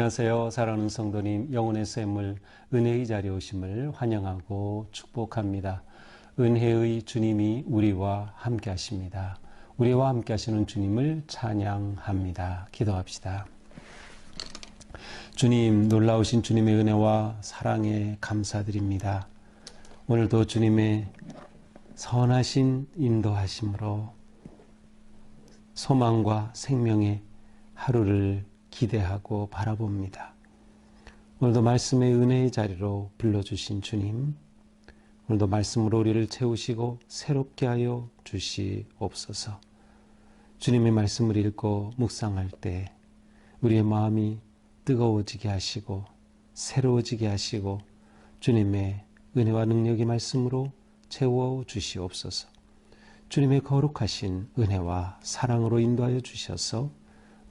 안녕하세요. 사랑하는 성도님, 영혼의 샘물, 은혜의 자리에 오심을 환영하고 축복합니다. 은혜의 주님이 우리와 함께 하십니다. 우리와 함께 하시는 주님을 찬양합니다. 기도합시다. 주님, 놀라우신 주님의 은혜와 사랑에 감사드립니다. 오늘도 주님의 선하신 인도하심으로 소망과 생명의 하루를 기대하고 바라봅니다. 오늘도 말씀의 은혜의 자리로 불러주신 주님, 오늘도 말씀으로 우리를 채우시고 새롭게 하여 주시옵소서. 주님의 말씀을 읽고 묵상할 때 우리의 마음이 뜨거워지게 하시고 새로워지게 하시고 주님의 은혜와 능력의 말씀으로 채워 주시옵소서. 주님의 거룩하신 은혜와 사랑으로 인도하여 주셔서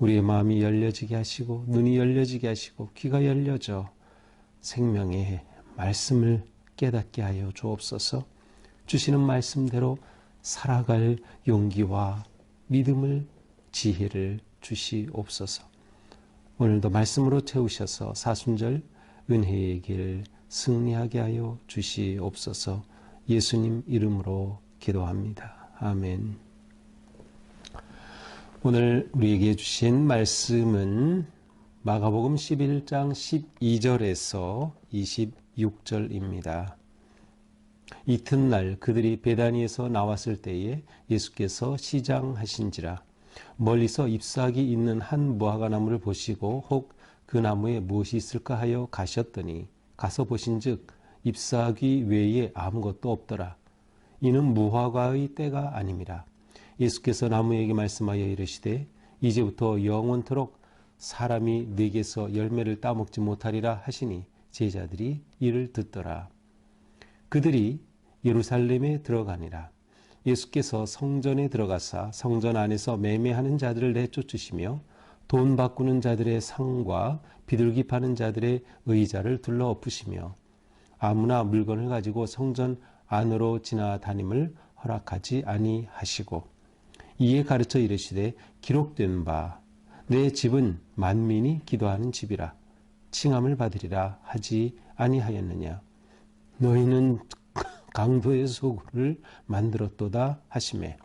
우리의 마음이 열려지게 하시고 눈이 열려지게 하시고 귀가 열려져 생명의 말씀을 깨닫게 하여 주옵소서. 주시는 말씀대로 살아갈 용기와 믿음을 지혜를 주시옵소서. 오늘도 말씀으로 채우셔서 사순절 은혜의 길 승리하게 하여 주시옵소서. 예수님 이름으로 기도합니다. 아멘. 오늘 우리에게 주신 말씀은 마가복음 11장 12절에서 26절입니다. 이튿날 그들이 베다니에서 나왔을 때에 예수께서 시장하신지라 멀리서 잎사귀 있는 한 무화과 나무를 보시고 혹 그 나무에 무엇이 있을까 하여 가셨더니 가서 보신즉 잎사귀 외에 아무것도 없더라. 이는 무화과의 때가 아님이라. 예수께서 나무에게 말씀하여 이르시되 이제부터 영원토록 사람이 네게서 열매를 따먹지 못하리라 하시니 제자들이 이를 듣더라. 그들이 예루살렘에 들어가니라. 예수께서 성전에 들어가사 성전 안에서 매매하는 자들을 내쫓으시며 돈 바꾸는 자들의 상과 비둘기 파는 자들의 의자를 둘러 엎으시며 아무나 물건을 가지고 성전 안으로 지나다님을 허락하지 아니하시고 이에 가르쳐 이르시되 기록된 바 내 집은 만민이 기도하는 집이라 칭함을 받으리라 하지 아니하였느냐. 너희는 강도의 소굴을 만들었도다 하시매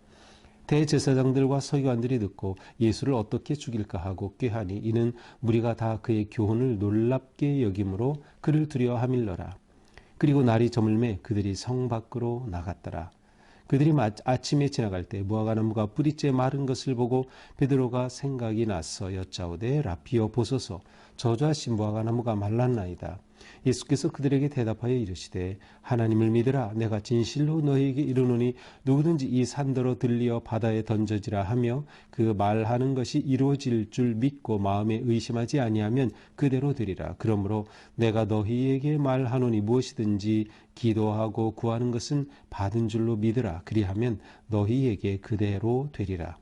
대제사장들과 서기관들이 듣고 예수를 어떻게 죽일까 하고 꾀하니 이는 무리가 다 그의 교훈을 놀랍게 여김으로 그를 두려워함일러라. 그리고 날이 저물매 그들이 성 밖으로 나갔더라. 그들이 아침에 지나갈 때 무화과나무가 뿌리째 마른 것을 보고 베드로가 생각이 나서 여짜오되 라피여 보소서 저주하신 무화과나무가 말랐나이다. 예수께서 그들에게 대답하여 이르시되 하나님을 믿으라. 내가 진실로 너희에게 이르노니 누구든지 이 산더러 들리어 바다에 던져지라 하며 그 말하는 것이 이루어질 줄 믿고 마음에 의심하지 아니하면 그대로 되리라. 그러므로 내가 너희에게 말하노니 무엇이든지 기도하고 구하는 것은 받은 줄로 믿으라. 그리하면 너희에게 그대로 되리라.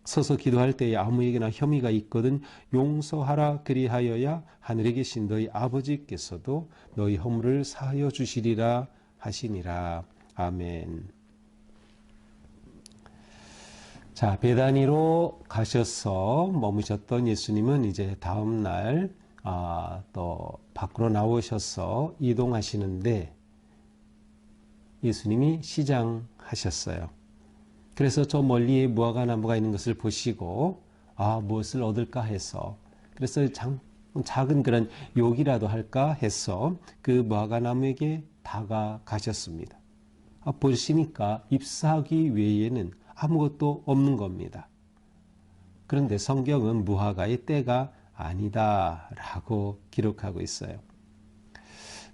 서서 기도할 때에 아무에게나 혐의가 있거든 용서하라. 그리하여야 하늘에 계신 너희 아버지께서도 너희 허물을 사하여 주시리라 하시니라. 아멘. 자, 베다니로 가셔서 머무셨던 예수님은 이제 다음 날 또 밖으로 나오셔서 이동하시는데 예수님이 시장하셨어요. 그래서 저 멀리에 무화과 나무가 있는 것을 보시고 무엇을 얻을까 해서 그래서 작은 그런 욕이라도 할까 해서 그 무화과 나무에게 다가가셨습니다. 보시니까 잎사귀 외에는 아무것도 없는 겁니다. 그런데 성경은 무화과의 때가 아니다라고 기록하고 있어요.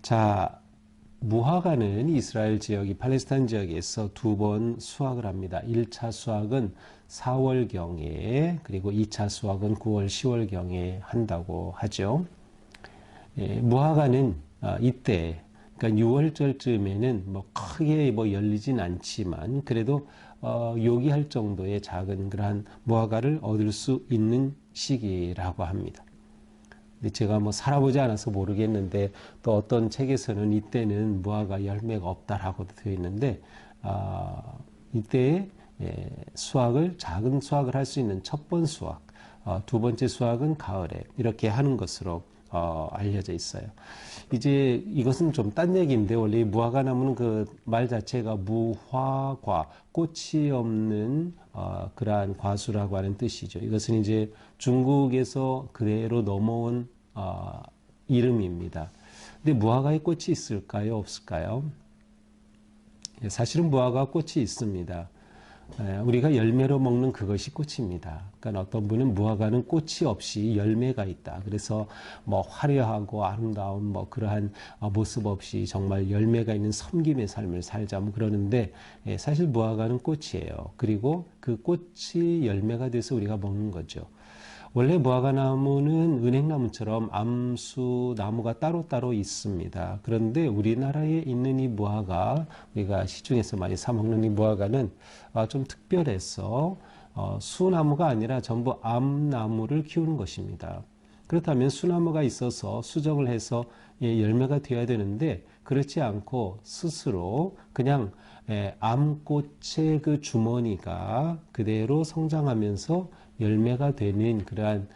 자, 무화과는 이스라엘 지역이 팔레스타인 지역에서 두 번 수확을 합니다. 1차 수확은 4월경에 그리고 2차 수확은 9월, 10월경에 한다고 하죠. 무화과는 이때 그러니까 6월절쯤에는 크게 열리진 않지만 그래도 요기할 정도의 작은 그러한 무화과를 얻을 수 있는 시기라고 합니다. 제가 살아보지 않아서 모르겠는데 또 어떤 책에서는 이때는 무화과 열매가 없다라고도 되어 있는데 이때에 수확을 작은 수확을 할 수 있는 첫 번 수확 두 번째 수확은 가을에 이렇게 하는 것으로 알려져 있어요. 이제 이것은 좀 딴 얘기인데 원래 무화과 나무는 그 말 자체가 무화과, 꽃이 없는 그러한 과수라고 하는 뜻이죠. 이것은 이제 중국에서 그대로 넘어온 이름입니다. 근데 무화과에 꽃이 있을까요? 없을까요? 사실은 무화과 꽃이 있습니다. 우리가 열매로 먹는 그것이 꽃입니다. 그러니까 어떤 분은 무화과는 꽃이 없이 열매가 있다. 그래서 뭐 화려하고 아름다운 뭐 그러한 모습 없이 정말 열매가 있는 섬김의 삶을 살자 뭐 그러는데 사실 무화과는 꽃이에요. 그리고 그 꽃이 열매가 돼서 우리가 먹는 거죠. 원래 무화과 나무는 은행나무처럼 암수 나무가 따로따로 있습니다. 그런데 우리나라에 있는 이 무화과, 우리가 시중에서 많이 사 먹는 이 무화과는 좀 특별해서 수나무가 아니라 전부 암나무를 키우는 것입니다. 그렇다면 수나무가 있어서 수정을 해서 열매가 되어야 되는데 그렇지 않고 스스로 그냥 암꽃의 그 주머니가 그대로 성장하면서 열매가 되는 그러한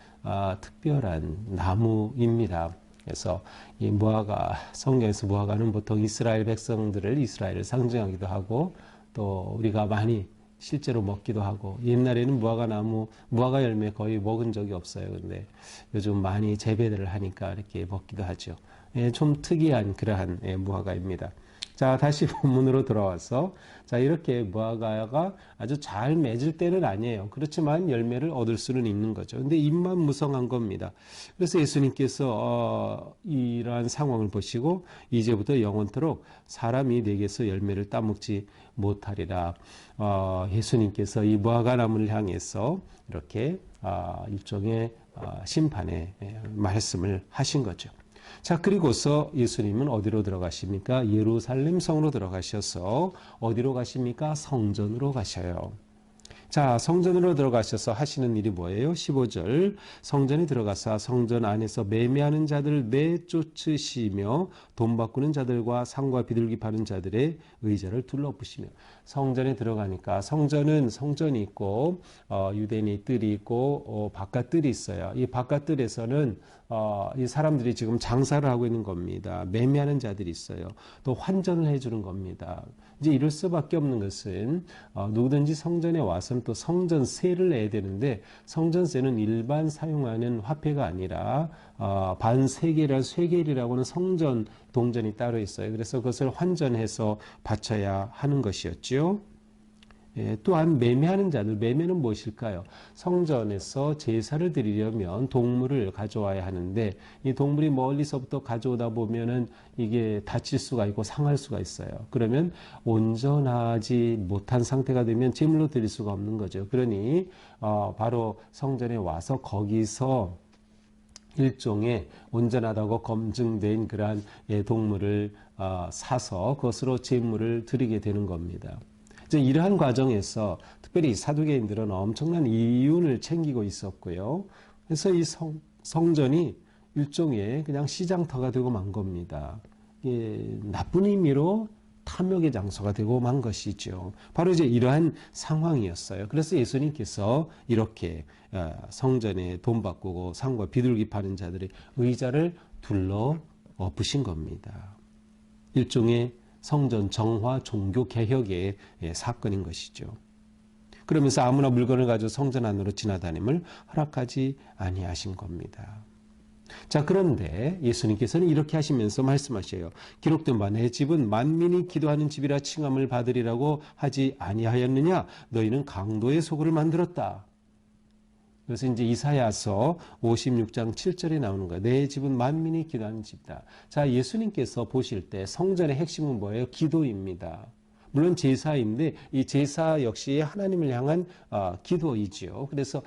특별한 나무입니다. 그래서 이 무화과, 성경에서 무화과는 보통 이스라엘 백성들을 이스라엘을 상징하기도 하고 또 우리가 많이 실제로 먹기도 하고 옛날에는 무화과 나무, 무화과 열매 거의 먹은 적이 없어요. 근데 요즘 많이 재배를 하니까 이렇게 먹기도 하죠. 좀 특이한 그러한 무화과입니다. 자, 다시 본문으로 돌아와서 자, 이렇게 무화과가 아주 잘 맺을 때는 아니에요. 그렇지만 열매를 얻을 수는 있는 거죠. 근데 잎만 무성한 겁니다. 그래서 예수님께서 이러한 상황을 보시고 이제부터 영원토록 사람이 내게서 열매를 따먹지 못하리라. 예수님께서 이 무화과 나무를 향해서 이렇게 일종의 심판의 말씀을 하신 거죠. 자, 그리고서 예수님은 어디로 들어가십니까? 예루살렘 성으로 들어가셔서 어디로 가십니까? 성전으로 가셔요. 자, 성전으로 들어가셔서 하시는 일이 뭐예요? 15절. 성전에 들어가서 성전 안에서 매매하는 자들을 내쫓으시며 돈 바꾸는 자들과 상과 비둘기 파는 자들의 의자를 둘러부시며. 성전에 들어가니까 성전은 성전이 있고 유대인의 뜰이 있고 바깥 뜰이 있어요. 이 바깥 뜰에서는 이 사람들이 지금 장사를 하고 있는 겁니다. 매매하는 자들이 있어요. 또 환전을 해주는 겁니다. 이제 이럴 수밖에 없는 것은 누구든지 성전에 와서는 또 성전세를 내야 되는데 성전세는 일반 사용하는 화폐가 아니라 반세겔이나 쇠겔이라고 하는 성전 동전이 따로 있어요. 그래서 그것을 환전해서 바쳐야 하는 것이었죠. 또한 매매하는 자들, 매매는 무엇일까요? 성전에서 제사를 드리려면 동물을 가져와야 하는데 이 동물이 멀리서부터 가져오다 보면은 이게 다칠 수가 있고 상할 수가 있어요. 그러면 온전하지 못한 상태가 되면 제물로 드릴 수가 없는 거죠. 그러니 바로 성전에 와서 거기서 일종의 온전하다고 검증된 그러한 동물을 사서 그것으로 제물을 드리게 되는 겁니다. 이제 이러한 과정에서 특별히 사두개인들은 엄청난 이윤을 챙기고 있었고요. 그래서 이 성전이 일종의 그냥 시장터가 되고 만 겁니다. 나쁜 의미로 탐욕의 장소가 되고 만 것이죠. 바로 이제 이러한 상황이었어요. 그래서 예수님께서 이렇게 성전에 돈 바꾸고 상과 비둘기 파는 자들의 의자를 둘러 엎으신 겁니다. 일종의 성전 정화 종교 개혁의 사건인 것이죠. 그러면서 아무나 물건을 가지고 성전 안으로 지나다님을 허락하지 아니하신 겁니다. 자, 그런데 예수님께서는 이렇게 하시면서 말씀하셔요. 기록된 바 내 집은 만민이 기도하는 집이라 칭함을 받으리라고 하지 아니하였느냐? 너희는 강도의 소굴을 만들었다. 그래서 이제 이사야서 56장 7절에 나오는 거예요. 내 집은 만민이 기도하는 집이다. 자, 예수님께서 보실 때 성전의 핵심은 뭐예요? 기도입니다. 물론 제사인데 이 제사 역시 하나님을 향한 기도이지요. 그래서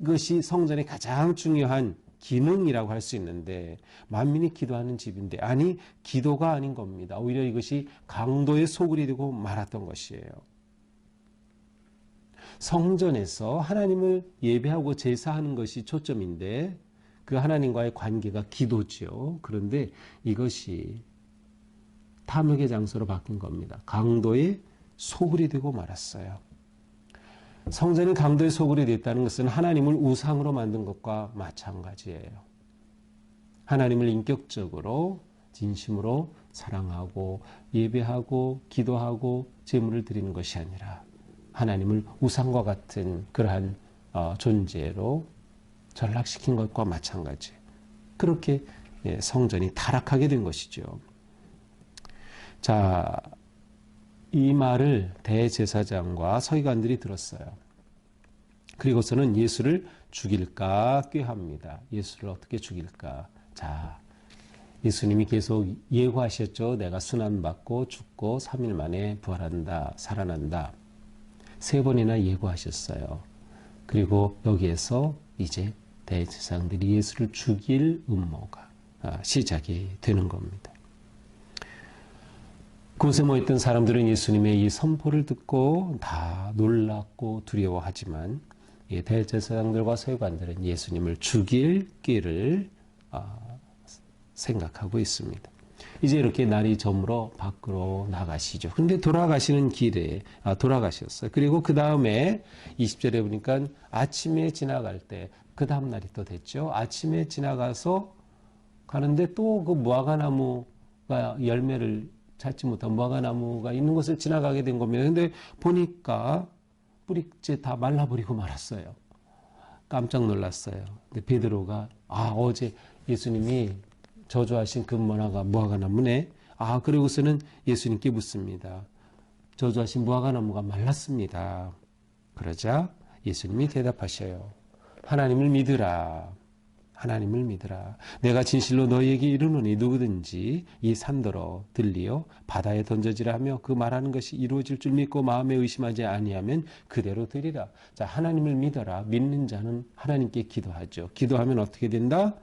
이것이 성전의 가장 중요한 기능이라고 할 수 있는데 만민이 기도하는 집인데 아니 기도가 아닌 겁니다. 오히려 이것이 강도의 소굴이 되고 말았던 것이에요. 성전에서 하나님을 예배하고 제사하는 것이 초점인데 그 하나님과의 관계가 기도죠. 그런데 이것이 탐욕의 장소로 바뀐 겁니다. 강도의 소굴이 되고 말았어요. 성전이 강도의 소굴이 됐다는 것은 하나님을 우상으로 만든 것과 마찬가지예요. 하나님을 인격적으로 진심으로 사랑하고 예배하고 기도하고 제물을 드리는 것이 아니라 하나님을 우상과 같은 그러한 존재로 전락시킨 것과 마찬가지. 그렇게 성전이 타락하게 된 것이죠. 자, 이 말을 대제사장과 서기관들이 들었어요. 그리고서는 예수를 죽일까 꾀합니다. 예수를 어떻게 죽일까? 자, 예수님이 계속 예고하셨죠. 내가 순환받고 죽고 3일 만에 부활한다, 살아난다. 3번이나 예고하셨어요. 그리고 여기에서 이제 대제사장들이 예수를 죽일 음모가 시작이 되는 겁니다. 그곳에 모였던 사람들은 예수님의 이 선포를 듣고 다 놀랐고 두려워하지만 대제사장들과 서기관들은 예수님을 죽일 길을 생각하고 있습니다. 이제 이렇게 날이 저물어 밖으로 나가시죠. 근데 돌아가시는 길에 돌아가셨어요. 그리고 그 다음에 20절에 보니까 아침에 지나갈 때 그 다음 날이 또 됐죠. 아침에 지나가서 가는데 또 그 무화과나무가 열매를 찾지 못한 무화과나무가 있는 곳을 지나가게 된 겁니다. 근데 보니까 뿌리째 다 말라버리고 말았어요. 깜짝 놀랐어요. 근데 베드로가 어제 예수님이 저주하신 그 무화과나무네. 그리고서는 예수님께 묻습니다. 저주하신 무화과나무가 말랐습니다. 그러자 예수님이 대답하셔요. 하나님을 믿으라. 하나님을 믿으라. 내가 진실로 너희에게 이르노니 누구든지 이 산더러 들리어 바다에 던져지라 하며 그 말하는 것이 이루어질 줄 믿고 마음에 의심하지 아니하면 그대로 되리라. 자, 하나님을 믿어라. 믿는 자는 하나님께 기도하죠. 기도하면 어떻게 된다?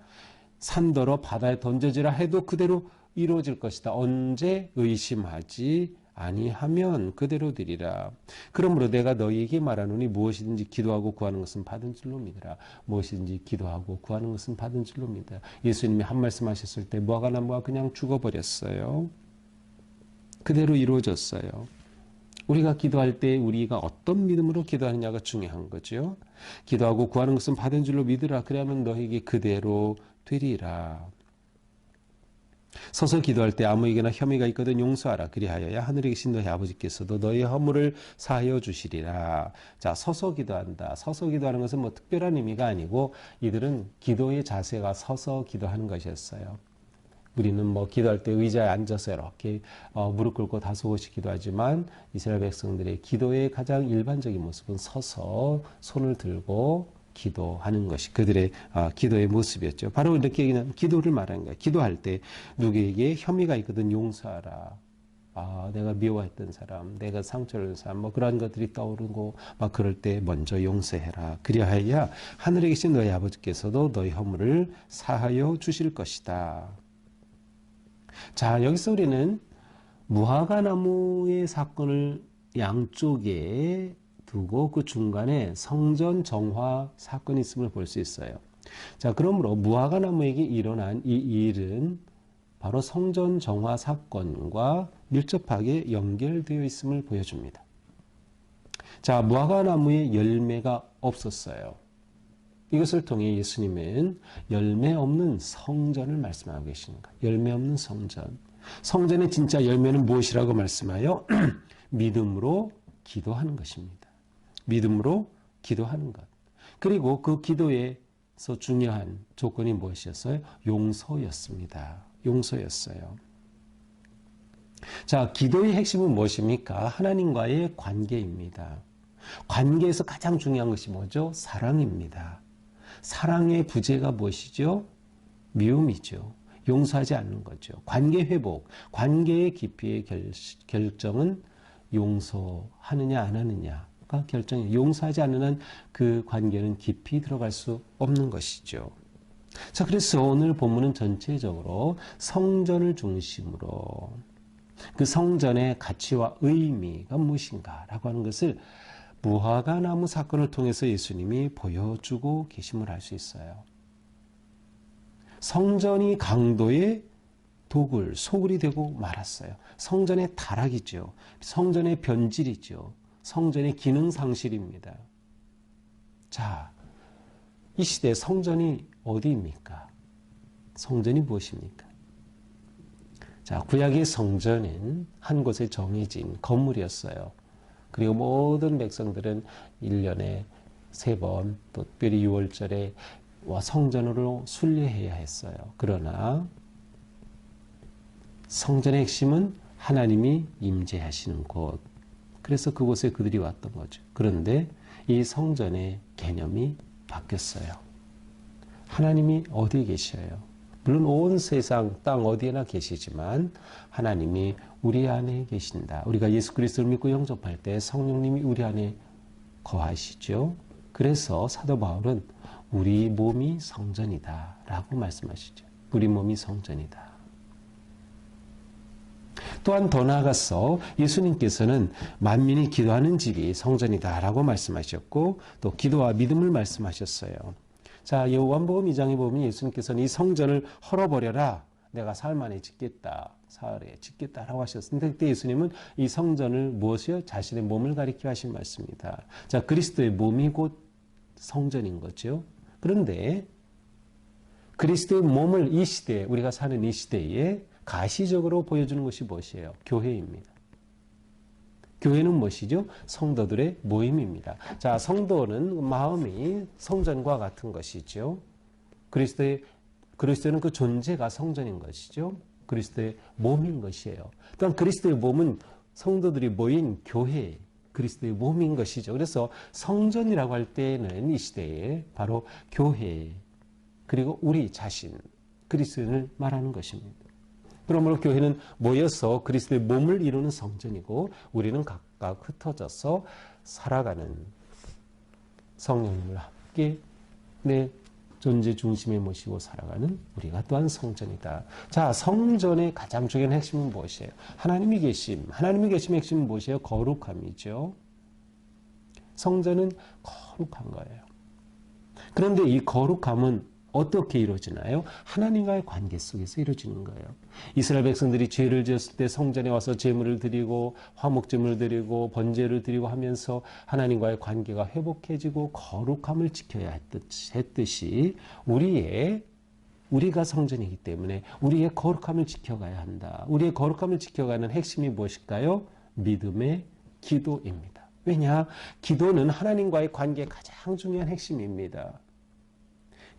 산더러 바다에 던져지라 해도 그대로 이루어질 것이다. 언제 의심하지 아니하면 그대로 되리라. 그러므로 내가 너희에게 말하노니 무엇이든지 기도하고 구하는 것은 받은 줄로 믿으라. 무엇이든지 기도하고 구하는 것은 받은 줄로 믿으라. 예수님이 한 말씀 하셨을 때 무화과나무가 그냥 죽어버렸어요. 그대로 이루어졌어요. 우리가 기도할 때 우리가 어떤 믿음으로 기도하느냐가 중요한 거죠. 기도하고 구하는 것은 받은 줄로 믿으라. 그러면 너희에게 그대로 되리라. 서서 기도할 때 아무에게나 혐의가 있거든 용서하라. 그리하여야 하늘에 계신 너희 아버지께서도 너희 허물을 사하여 주시리라. 자, 서서 기도한다. 서서 기도하는 것은 뭐 특별한 의미가 아니고 이들은 기도의 자세가 서서 기도하는 것이었어요. 우리는 뭐 기도할 때 의자에 앉아서 이렇게 무릎 꿇고 다소곳이 기도하지만 이스라엘 백성들의 기도의 가장 일반적인 모습은 서서 손을 들고 기도하는 것이 그들의 기도의 모습이었죠. 바로 이렇게 그냥 기도를 말하는 거예요. 기도할 때 누구에게 혐의가 있거든 용서하라. 내가 미워했던 사람, 내가 상처를 준 사람, 뭐 그런 것들이 떠오르고 막 그럴 때 먼저 용서해라. 그리하여 하늘에 계신 너희 아버지께서도 너희 허물을 사하여 주실 것이다. 자, 여기서 우리는 무화과나무의 사건을 양쪽에 두고 그 중간에 성전 정화 사건이 있음을 볼 수 있어요. 자, 그러므로 무화과나무에게 일어난 이 일은 바로 성전 정화 사건과 밀접하게 연결되어 있음을 보여줍니다. 자, 무화과나무에 열매가 없었어요. 이것을 통해 예수님은 열매 없는 성전을 말씀하고 계시는 거예요. 열매 없는 성전. 성전의 진짜 열매는 무엇이라고 말씀하여? 믿음으로 기도하는 것입니다. 믿음으로 기도하는 것. 그리고 그 기도에서 중요한 조건이 무엇이었어요? 용서였습니다. 용서였어요. 자, 기도의 핵심은 무엇입니까? 하나님과의 관계입니다. 관계에서 가장 중요한 것이 뭐죠? 사랑입니다. 사랑의 부재가 무엇이죠? 미움이죠. 용서하지 않는 거죠. 관계 회복, 관계의 깊이의 결정은 용서하느냐 안 하느냐가 결정이에요. 용서하지 않는 한 그 관계는 깊이 들어갈 수 없는 것이죠. 자, 그래서 오늘 본문은 전체적으로 성전을 중심으로 그 성전의 가치와 의미가 무엇인가라고 하는 것을 무화과나무 사건을 통해서 예수님이 보여주고 계심을 알 수 있어요. 성전이 강도의 소굴이 되고 말았어요. 성전의 타락이죠. 성전의 변질이죠. 성전의 기능 상실입니다. 자, 이 시대 성전이 어디입니까? 성전이 무엇입니까? 자, 구약의 성전은 한 곳에 정해진 건물이었어요. 그리고 모든 백성들은 1년에 3번, 또 특별히 6월절에 성전으로 순례해야 했어요. 그러나 성전의 핵심은 하나님이 임재하시는 곳. 그래서 그곳에 그들이 왔던 거죠. 그런데 이 성전의 개념이 바뀌었어요. 하나님이 어디에 계셔요? 물론 온 세상 땅 어디에나 계시지만 하나님이 우리 안에 계신다. 우리가 예수 그리스도를 믿고 영접할 때 성령님이 우리 안에 거하시죠. 그래서 사도 바울은 우리 몸이 성전이다 라고 말씀하시죠. 우리 몸이 성전이다. 또한 더 나아가서 예수님께서는 만민이 기도하는 집이 성전이다 라고 말씀하셨고 또 기도와 믿음을 말씀하셨어요. 자, 요한복음 2장에 보면 예수님께서는 이 성전을 헐어버려라. 내가 사흘 만에 짓겠다. 사흘에 짓겠다라고 하셨습니다. 그때 예수님은 이 성전을 무엇이요? 자신의 몸을 가리켜 하신 말씀입니다. 자, 그리스도의 몸이 곧 성전인 거죠. 그런데 그리스도의 몸을 이 시대에, 우리가 사는 이 시대에 가시적으로 보여주는 것이 무엇이에요? 교회입니다. 교회는 무엇이죠? 성도들의 모임입니다. 자, 성도는 마음이 성전과 같은 것이죠. 그리스도는 그 존재가 성전인 것이죠. 그리스도의 몸인 것이에요. 또한 그리스도의 몸은 성도들이 모인 교회, 그리스도의 몸인 것이죠. 그래서 성전이라고 할 때는 이 시대에 바로 교회, 그리고 우리 자신, 그리스도인을 말하는 것입니다. 그러므로 교회는 모여서 그리스도의 몸을 이루는 성전이고 우리는 각각 흩어져서 살아가는 성령님을 함께 내 존재 중심에 모시고 살아가는 우리가 또한 성전이다. 자, 성전의 가장 중요한 핵심은 무엇이에요? 하나님이 계심의 핵심은 무엇이에요? 거룩함이죠. 성전은 거룩한 거예요. 그런데 이 거룩함은 어떻게 이루어지나요? 하나님과의 관계 속에서 이루어지는 거예요. 이스라엘 백성들이 죄를 지었을 때 성전에 와서 제물을 드리고 화목제물을 드리고 번제를 드리고 하면서 하나님과의 관계가 회복해지고 거룩함을 지켜야 했듯이 우리가 성전이기 때문에 우리의 거룩함을 지켜가야 한다. 우리의 거룩함을 지켜가는 핵심이 무엇일까요? 믿음의 기도입니다. 왜냐? 기도는 하나님과의 관계의 가장 중요한 핵심입니다.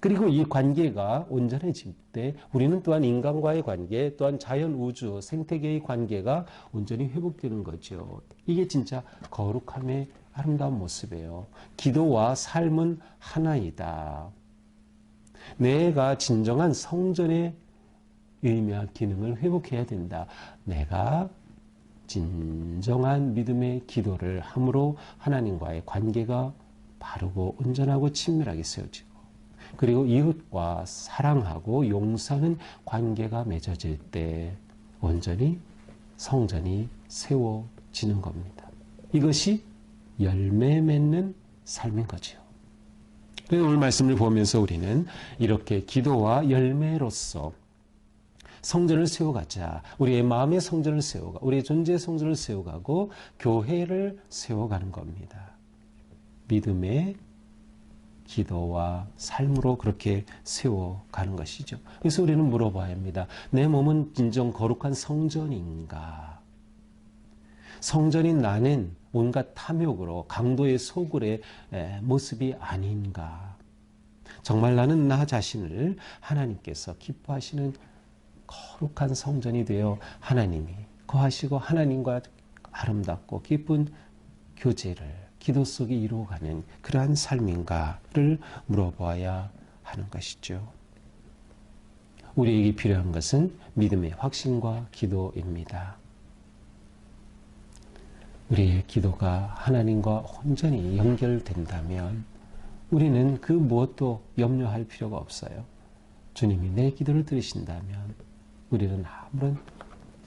그리고 이 관계가 온전해질 때 우리는 또한 인간과의 관계, 또한 자연, 우주, 생태계의 관계가 온전히 회복되는 거죠. 이게 진짜 거룩함의 아름다운 모습이에요. 기도와 삶은 하나이다. 내가 진정한 성전의 의미와 기능을 회복해야 된다. 내가 진정한 믿음의 기도를 함으로 하나님과의 관계가 바르고 온전하고 친밀하게 세워지고 그리고 이웃과 사랑하고 용서하는 관계가 맺어질 때 온전히 성전이 세워지는 겁니다. 이것이 열매 맺는 삶인 거죠. 그래서 오늘 말씀을 보면서 우리는 이렇게 기도와 열매로서 성전을 세워가자. 우리의 마음의 성전을 세워가, 우리의 존재의 성전을 세워가고 교회를 세워가는 겁니다. 믿음의 기도와 삶으로 그렇게 세워가는 것이죠. 그래서 우리는 물어봐야 합니다. 내 몸은 진정 거룩한 성전인가? 성전인 나는 온갖 탐욕으로 강도의 소굴의 모습이 아닌가? 정말 나는 나 자신을 하나님께서 기뻐하시는 거룩한 성전이 되어 하나님이 거하시고 하나님과 아름답고 기쁜 교제를 기도 속에 이루어가는 그러한 삶인가를 물어봐야 하는 것이죠. 우리에게 필요한 것은 믿음의 확신과 기도입니다. 우리의 기도가 하나님과 온전히 연결된다면 우리는 그 무엇도 염려할 필요가 없어요. 주님이 내 기도를 들으신다면 우리는 아무런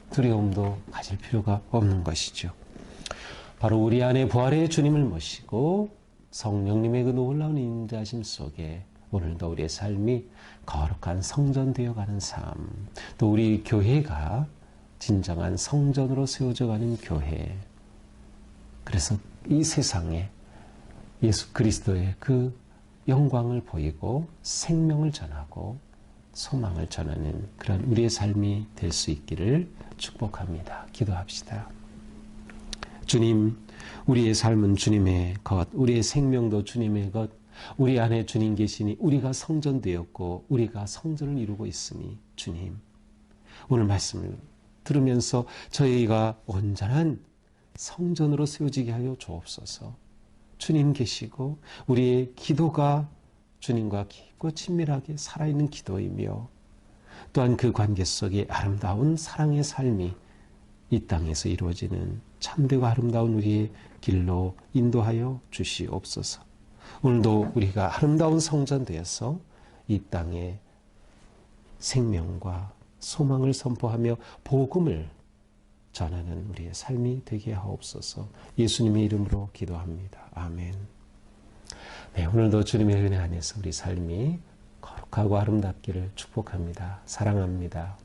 두려움도 가질 필요가 없는 것이죠. 바로 우리 안에 부활의 주님을 모시고 성령님의 그 놀라운 인자심 속에 오늘도 우리의 삶이 거룩한 성전 되어가는 삶, 또 우리 교회가 진정한 성전으로 세워져가는 교회, 그래서 이 세상에 예수 그리스도의 그 영광을 보이고 생명을 전하고 소망을 전하는 그런 우리의 삶이 될 수 있기를 축복합니다. 기도합시다. 주님, 우리의 삶은 주님의 것, 우리의 생명도 주님의 것, 우리 안에 주님 계시니 우리가 성전되었고 우리가 성전을 이루고 있으니 주님, 오늘 말씀을 들으면서 저희가 온전한 성전으로 세워지게 하여 주옵소서. 주님 계시고 우리의 기도가 주님과 깊고 친밀하게 살아있는 기도이며 또한 그 관계 속에 아름다운 사랑의 삶이 이 땅에서 이루어지는 참되고 아름다운 우리의 길로 인도하여 주시옵소서. 오늘도 우리가 아름다운 성전 되어서 이 땅에 생명과 소망을 선포하며 복음을 전하는 우리의 삶이 되게 하옵소서. 예수님의 이름으로 기도합니다. 아멘. 네, 오늘도 주님의 은혜 안에서 우리 삶이 거룩하고 아름답기를 축복합니다. 사랑합니다.